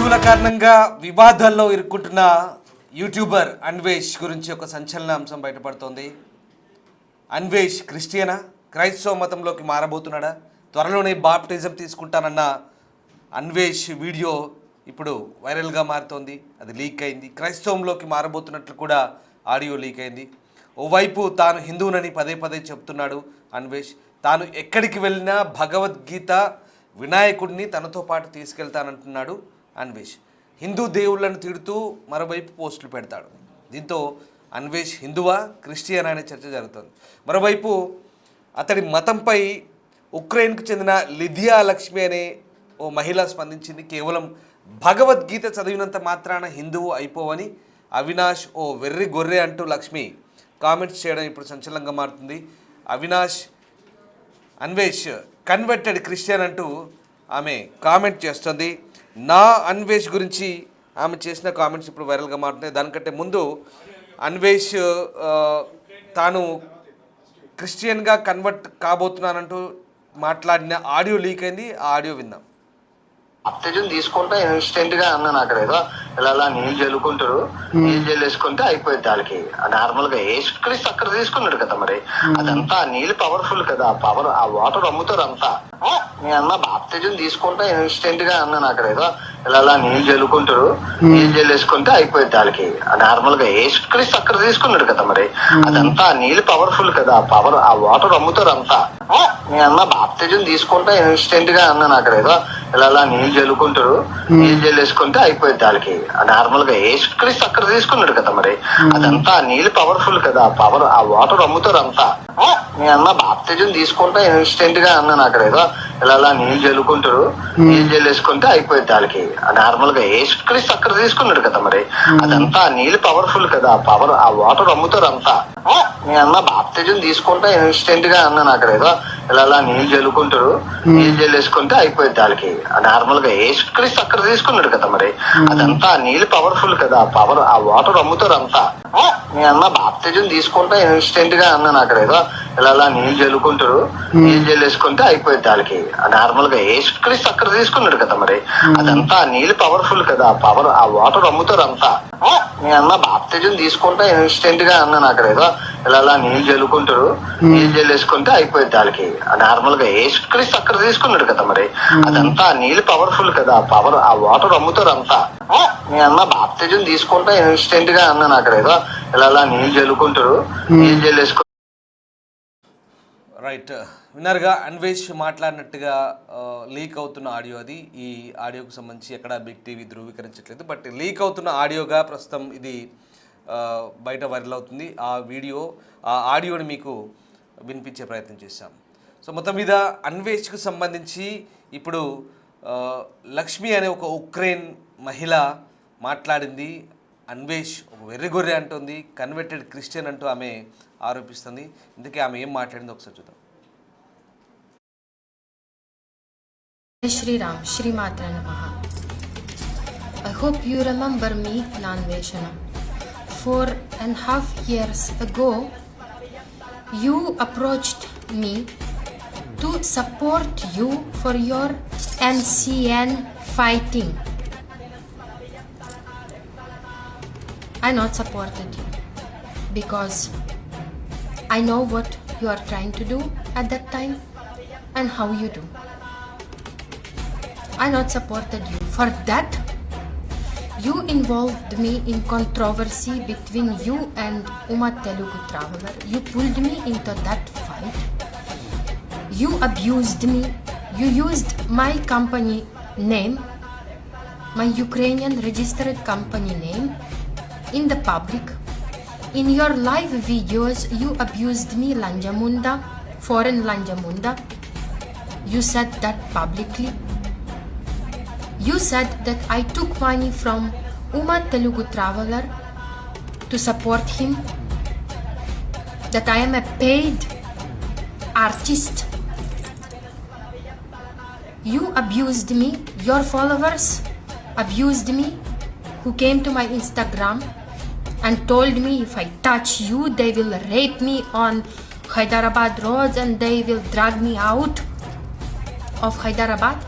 హిందువుల కారణంగా వివాదాల్లో ఇరుక్కుంటున్న యూట్యూబర్ అన్వేష్ గురించి ఒక సంచలన అంశం బయటపడుతోంది. అన్వేష్ క్రిస్టియనా, క్రైస్తవ మతంలోకి మారబోతున్నాడా, త్వరలోనే బాప్టిజం తీసుకుంటానన్న అన్వేష్ వీడియో ఇప్పుడు వైరల్గా మారుతోంది. అది లీక్ అయింది. క్రైస్తవంలోకి మారబోతున్నట్లు కూడా ఆడియో లీక్ అయింది. ఓవైపు తాను హిందువునని పదే పదే చెప్తున్నాడు అన్వేష్. తాను ఎక్కడికి వెళ్ళినా భగవద్గీత, వినాయకుడిని తనతో పాటు తీసుకెళ్తానంటున్నాడు అన్వేష్. హిందూ దేవుళ్లను తిడుతూ మరోవైపు పోస్టులు పెడతాడు. దీంతో అన్వేష్ హిందువా, క్రిస్టియన్ అనే చర్చ జరుగుతుంది. మరోవైపు అతడి మతంపై ఉక్రెయిన్కు చెందిన లిథియా లక్ష్మి అనే ఓ మహిళ స్పందించింది. కేవలం భగవద్గీత చదివినంత మాత్రాన హిందువు అయిపోవని అవినాష్ ఓ వెర్రి గొర్రె అంటూ లక్ష్మి కామెంట్స్ చేయడం ఇప్పుడు సంచలనంగా మారుతుంది. అన్వేష్ కన్వర్టెడ్ క్రిస్టియన్ అంటూ ఆమె కామెంట్ చేస్తుంది. నా అన్వేష్ గురించి ఆమె చేసిన కామెంట్స్ ఇప్పుడు వైరల్గా మారుతున్నాయి. దానికంటే ముందు అన్వేష్ తాను క్రిస్టియన్గా కన్వర్ట్ కాబోతున్నానంటూ మాట్లాడిన ఆడియో లీక్ అయింది. ఆ ఆడియో విందాం. బాప్తిజం తీసుకుంటే ఇన్స్టెంట్ గా అన్నాను. అక్కడ ఏదో ఇలా నీళ్ళు జల్లుకుంటారు, నీళ్ళు జల్లేసుకుంటే అయిపోయింది. వాళ్ళకి నార్మల్ గా యేసుక్రీస్తు అక్కడ తీసుకున్నాడు కదా, మరి అదంతా నీళ్ళు పవర్ఫుల్ కదా, పవర్ ఆ వాటర్ అమ్ముతారు అంతా. నేను అన్న బాప్తిజం తీసుకుంటే ఇన్స్టెంట్ గా అన్నాను. అక్కడ ఏదో ఇలా నీళ్ళు జల్లుకుంటారు, నీళ్ళు జల్లేసుకుంటే అయిపోయింది. వాళ్ళకి నార్మల్ గా యేసుక్రీస్తు అక్కడ తీసుకున్నాడు కదా, మరి అదంతా నీళ్ళు పవర్ఫుల్ కదా, పవర్ ఆ వాటర్ అమ్ముతారు అంతా. నేను అన్న బాప్తిజం తీసుకుంటే ఇన్స్టెంట్ గా అన్నాను. అక్కడ ఏదో ఇలా నీళ్ళు జల్లుకుంటారు, నీళ్ళు జల్లేసుకుంటే అయిపోయింది. వాళ్ళకి నార్మల్ గా యేసుక్రీస్తు అక్కడ తీసుకున్నాడు కదా, మరి అదంతా నీళ్ళు పవర్ఫుల్ కదా, పవర్ ఆ వాటర్ అమ్ముతారు అంతా. నేను అన్న బాప్తిజం తీసుకుంటే ఇన్స్టెంట్ గా అన్నాను. అక్కడ ఏదో ఇలా నీళ్ళు జల్లుకుంటారు, నీళ్ళు జల్లేసుకుంటే అయిపోయింది. వాళ్ళకి నార్మల్ గా యేసుక్రీస్తు అక్కడ తీసుకున్నాడు కదా, మరి అదంతా నీళ్ళు పవర్ఫుల్ కదా, పవర్ ఆ వాటర్ అమ్ముతారు అంతా. నేను అన్న బాప్తిజం తీసుకుంటే ఇన్స్టెంట్ గా అన్నాను. అక్కడ ఏదో ఇలా నీళ్ళు జల్లుకుంటారు, నీళ్ళు జల్లేసుకుంటే అయిపోయింది. వాళ్ళకి నార్మల్ గా యేసుక్రీస్తు అక్కడ తీసుకున్నాడు కదా, మరి అదంతా నీళ్ళు పవర్ఫుల్ కదా, పవర్ ఆ వాటర్ అమ్ముతారు అంతా. నేను అన్న బాప్తిజం తీసుకుంటే ఇన్స్టెంట్ గా అన్నాను. అక్కడ ఏదో ఇలా నీళ్ళు జల్లుకుంటారు, నీళ్ళు జల్లేసుకుంటే అయిపోయింది. వాళ్ళకి నార్మల్ గా యేసుక్రీస్తు అక్కడ తీసుకున్నాడు కదా, మరి అదంతా నీళ్ళు పవర్ఫుల్ కదా, పవర్ ఆ వాటర్ అమ్ముతారు అంతా. నేను అన్న బాప్తిజం తీసుకుంటే ఇన్స్టెంట్ గా అన్నాను. అక్కడ ఏదో ఇలా నీళ్ళు జల్లుకుంటారు, నీళ్ళు జల్లేసుకుంటే అయిపోయింది. వాళ్ళకి నార్మల్ గా యేసుక్రీస్తు అక్కడ తీసుకున్నాడు కదా, మరి అదంతా నీళ్ళు పవర్ఫుల్ కదా, పవర్ ఆ వాటర్ అమ్ముతారు అంతా. నేను అన్న బాప్తిజం తీసుకుంటే ఇన్స్టెంట్ గా అన్నాను. అక్కడ ఏదో ఇలా నీళ్ళు జల్లుకుంటారు, నీళ్ళు జల్లేసుకుంటే. రైట్, విన్నర్గా అన్వేష్ మాట్లాడినట్టుగా లీక్ అవుతున్న ఆడియో అది. ఈ ఆడియోకు సంబంధించి ఎక్కడ బిగ్ టీవీ ధృవీకరించట్లేదు, బట్ లీక్ అవుతున్న ఆడియోగా ప్రస్తుతం ఇది బయట వైరల్ అవుతుంది. ఆ ఆడియోని మీకు వినిపించే ప్రయత్నం చేశాం. సో మొత్తం మీద అన్వేష్కు సంబంధించి ఇప్పుడు లక్ష్మి అనే ఒక ఉక్రెయిన్ మహిళ మాట్లాడింది. అన్వేష్ ఒక వెర్రిగొర్రె అంటుంది, కన్వర్టెడ్ క్రిస్టియన్ అంటూ ఆమె ఆరోపిస్తుంది. ఇందుకే ఆమె ఏం మాట్లాడిందో ఒకసారి చూద్దాం. శ్రీరామ్ శ్రీమాత్ర నమః. I hope you remember me, Nanveshana. 4.5 years ago, you approached me to support you for your NCN fighting. I not supported you because I know what you are trying to do at that time and how you do. I not supported you. For that, you involved me in controversy between you and Uma Telugu Traveler. You pulled me into that fight. You abused me. You used my company name, my Ukrainian registered company name, in the public. In your live videos, you abused me, Lanjamunda, foreign Lanjamunda. You said that publicly. You said that I took money from Uma Telugu Traveler to support him, that I am a paid artist. You abused me, your followers abused me, who came to my Instagram and told me if I touch you, they will rape me on Hyderabad roads and they will drag me out of Hyderabad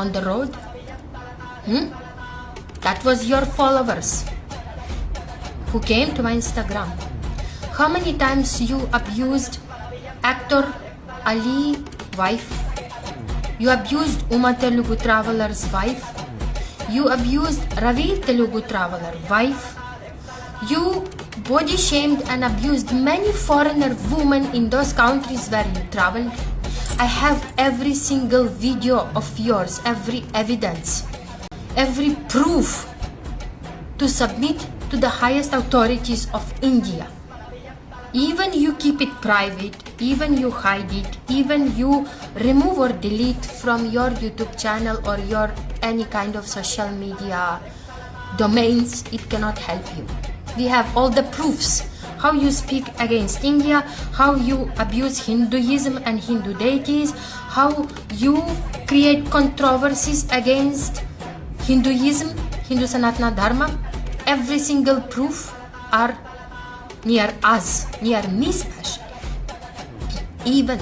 on the road. That was your followers who came to my Instagram. How many times you abused actor Ali wife? You abused Uma Telugu Traveler's wife. You abused Ravi Telugu Traveler wife. You body shamed and abused many foreigner women in those countries where you traveled. I have every single video of yours, every evidence, every proof to submit to the highest authorities of India. Even you keep it private, even you hide it, even you remove or delete from your YouTube channel or your any kind of social media domains, it cannot help you. We have all the proofs. How you speak against India, how you abuse Hinduism and Hindu deities, how you create controversies against Hinduism, Hindu Sanatana Dharma. Every single proof are near us, near me especially. Even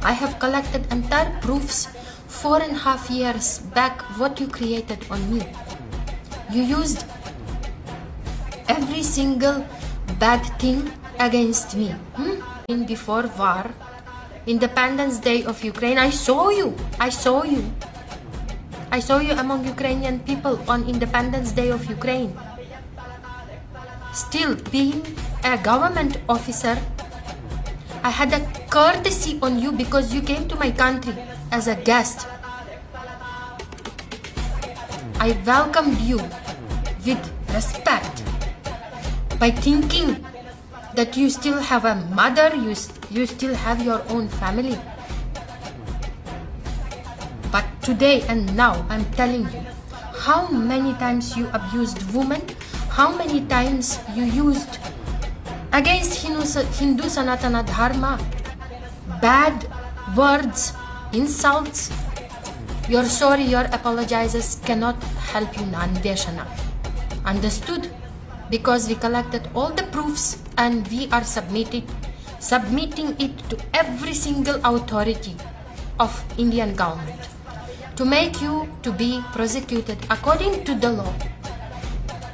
I have collected entire proofs 4.5 years back what you created on me. You used every single bad thing against me. In before war, Independence Day of Ukraine, I saw you. I saw you among Ukrainian people on Independence Day of Ukraine. Still, being a government officer, I had a courtesy on you because you came to my country as a guest. I welcomed you with respect by thinking that you still have a mother, you still have your own family. But today and now, I'm telling you, how many times you abused women, how many times you used against Hindu Sanatana Dharma bad words, insults. You're sorry, your apologizes cannot help you, Nandeshana. Understood? Because we collected all the proofs and we are submitting it to every single authority of Indian government to make you to be prosecuted according to the law.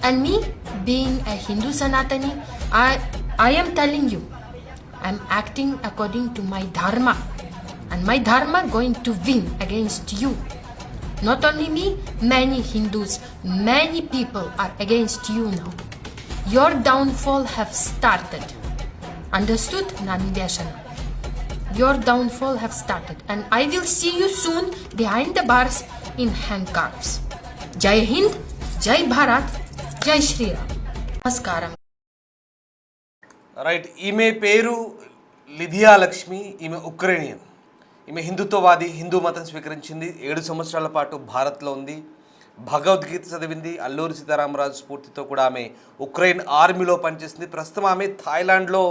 And me, being a Hindu Sanatani, I am telling you, I'm acting according to my dharma. And my dharma going to win against you. Not only me, many Hindus, many people are against you now. Your downfall have started. Understood, Nandeshana? Your downfall have started. And I will see you soon behind the bars in handcuffs. Jai Hind, Jai Bharat, Jai Shri Ram. Namaskaram. Right, ఈమె పేరు లిథియా లక్ష్మి. ఈమె Ukrainian. ఈమె హిందుత్వవాది, హిందూ మతం స్వీకరించింది. 7 సంవత్సరాల పాటు భారత్లో ఉంది. భగవద్గీత చదివింది. అల్లూరి సీతారామరాజు స్ఫూర్తితో కూడా ఆమె ఉక్రెయిన్ ఆర్మీలో పనిచేస్తుంది. ప్రస్తుతం ఆమె థాయిలాండ్లో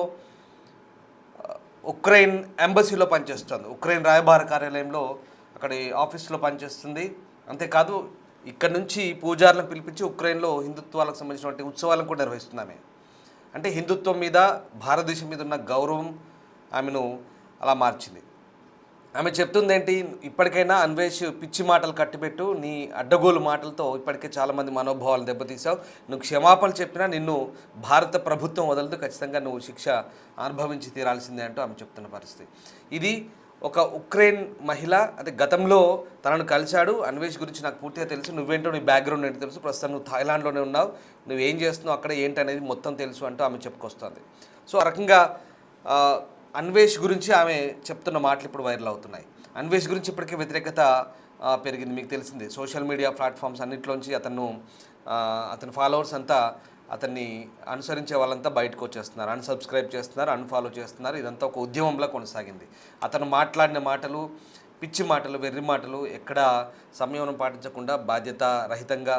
ఉక్రెయిన్ ఎంబసీలో పనిచేస్తుంది. ఉక్రెయిన్ రాయబార కార్యాలయంలో అక్కడ ఆఫీస్లో పనిచేస్తుంది. అంతేకాదు ఇక్కడ నుంచి పూజారులను పిలిపించి ఉక్రెయిన్లో హిందుత్వాలకు సంబంధించినటువంటి ఉత్సవాలను కూడా నిర్వహిస్తుంది ఆమె. అంటే హిందుత్వం మీద, భారతదేశం మీద ఉన్న గౌరవం ఆమెను అలా మార్చింది. ఆమె చెప్తుంది ఏంటి, ఇప్పటికైనా అన్వేష్ పిచ్చి మాటలు కట్టిపెట్టు, నీ అడ్డగోలు మాటలతో ఇప్పటికే చాలామంది మనోభావాలు దెబ్బతీసావు, నువ్వు క్షమాపణ చెప్పినా నిన్ను భారత ప్రభుత్వం వదలదు, ఖచ్చితంగా నువ్వు శిక్ష అనుభవించి తీరాల్సిందే అంటూ ఆమె చెప్తున్న పరిస్థితి. ఇది ఒక ఉక్రెయిన్ మహిళ. అంటే గతంలో తనను కలిశాడు. అన్వేష్ గురించి నాకు పూర్తిగా తెలుసు, నువ్వేంటో నీ బ్యాక్గ్రౌండ్ ఏంటో తెలుసు, ప్రస్తుతం నువ్వు థాయిలాండ్లోనే ఉన్నావు, నువ్వేం చేస్తున్నావు అక్కడ ఏంటి అనేది మొత్తం తెలుసు అంటూ ఆమె చెప్పుకొస్తుంది. సో ఆ రకంగా అన్వేష్ గురించి ఆమె చెప్తున్న మాటలు ఇప్పుడు వైరల్ అవుతున్నాయి. అన్వేష్ గురించి ఇప్పటికే వ్యతిరేకత పెరిగింది. మీకు తెలిసింది, సోషల్ మీడియా ప్లాట్ఫామ్స్ అన్నింటిలోంచి అతని ఫాలోవర్స్ అంతా, అతన్ని అనుసరించే వాళ్ళంతా బయటకు వచ్చేస్తున్నారు, అన్సబ్స్క్రైబ్ చేస్తున్నారు, అన్ఫాలో చేస్తున్నారు. ఇదంతా ఒక ఉద్యమంలో కొనసాగింది. అతను మాట్లాడిన మాటలు పిచ్చి మాటలు, వెర్రి మాటలు, ఎక్కడ సంయమనం పాటించకుండా బాధ్యత రహితంగా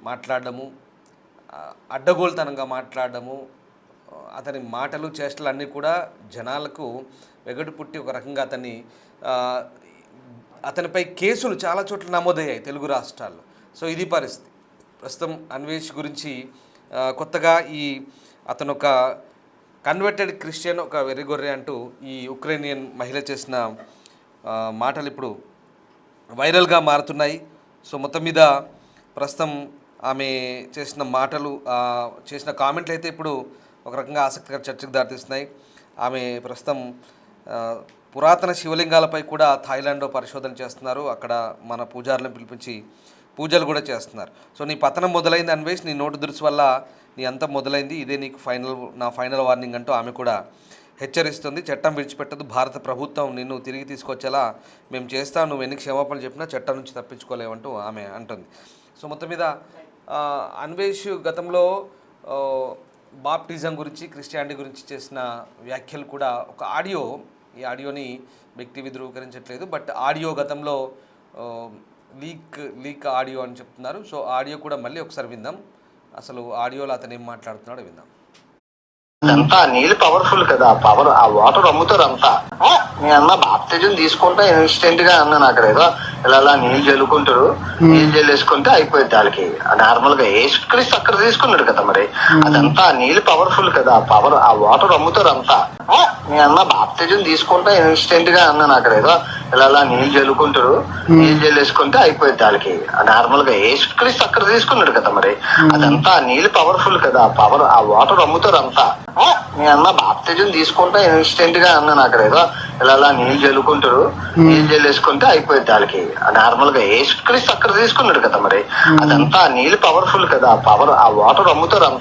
మాట్లాడడము, అడ్డగోలుతనంగా మాట్లాడడము, అతని మాటలు చేష్టలు అన్నీ కూడా జనాలకు వెగటు పుట్టి ఒక రకంగా అతనిపై కేసులు చాలా చోట్ల నమోదయ్యాయి తెలుగు రాష్ట్రాల్లో. సో ఇది పరిస్థితి. ప్రస్తుతం అన్వేష్ గురించి కొత్తగా అతను ఒక కన్వర్టెడ్ క్రిస్టియన్, ఒక వెర్రిగొర్రె అంటూ ఈ ఉక్రెయినియన్ మహిళ చేసిన మాటలు ఇప్పుడు వైరల్గా మారుతున్నాయి. సో మొత్తం మీద ప్రస్తుతం ఆమె చేసిన మాటలు చేసిన కామెంట్లు అయితే ఇప్పుడు ఒక రకంగా ఆసక్తికర చర్చకు దారితీస్తున్నాయి. ఆమె ప్రస్తుతం పురాతన శివలింగాలపై కూడా థాయిలాండ్లో పరిశోధన చేస్తున్నారు. అక్కడ మన పూజారులను పిలిపించి పూజలు కూడా చేస్తున్నారు. సో నీ పతనం మొదలైంది అన్వేష్, నీ నోటు దురుసు వల్ల నీ అంతం మొదలైంది, ఇదే నీకు నా ఫైనల్ వార్నింగ్ అంటూ ఆమె కూడా హెచ్చరిస్తుంది. చట్టం విడిచిపెట్టదు, భారత ప్రభుత్వం నిన్ను తిరిగి తీసుకొచ్చేలా మేము చేస్తాం, నువ్వు ఎన్ని క్షమాపణలు చెప్పినా చట్టం నుంచి తప్పించుకోలేవంటూ ఆమె అంటుంది. సో మొత్తం మీద అన్వేష్ గతంలో బాప్టిజం గురించి, క్రిస్టియానిటీ గురించి చేసిన వ్యాఖ్యలు కూడా ఒక ఆడియో, ఈ ఆడియోని బిగ్ టీవీ ధృవీకరించట్లేదు, బట్ ఆడియో గతంలో లీక్ ఆడియో అని చెప్తున్నారు. సో ఆడియో కూడా మళ్ళీ ఒకసారి విందాం, అసలు ఆడియోలో అతను ఏం మాట్లాడుతున్నాడో విందాం. అంతా నీళ్ళు పవర్ఫుల్ కదా, పవర్ ఆ వాటర్ అమ్ముతారు అంతా. నేను అన్న బాప్తిజం తీసుకుంటా ఇన్స్టెంట్ గా అన్నాను. అక్కడ ఏదో ఇలా నీళ్ళు జల్లుకుంటారు, నీళ్ళు జల్లేసుకుంటే అయిపోయింది వాళ్ళకి. నార్మల్ గా యేసుక్రీస్తు అక్కడ తీసుకున్నాడు కదా మరి. అదంతా నీళ్ళు పవర్ఫుల్ కదా, పవర్ ఆ వాటర్ అమ్ముతారు అంతా. నేను అన్న బాప్తిజం తీసుకుంటా ఇన్స్టెంట్ గా అన్నాను. అక్కడ ఏదో ఇలా నీళ్ళు జల్లుకుంటారు, నీళ్ళు జల్లేసుకుంటే అయిపోయింది వాళ్ళకి. నార్మల్ గా యేసుక్రీస్తు అక్కడ తీసుకున్నాడు కదా మరి. అదంతా నీళ్ళు పవర్ఫుల్ కదా, పవర్ ఆ వాటర్ అమ్ముతారు అంతా. నేను అన్న బాప్తిజం తీసుకుంటా ఇన్స్టెంట్ గా అన్నాను. అక్కడ ఏదో ఇలా నీళ్ళు జల్లుకుంటారు, నీళ్ళు జల్లేసుకుంటే అయిపోయింది వాళ్ళకి. నార్మల్ గా యేసుక్రీస్తు అక్కడ తీసుకున్నాడు కదా మరి. అదంతా నీళ్ళు పవర్ఫుల్ కదా, పవర్ ఆ వాటర్ అమ్ముతారు అంతా.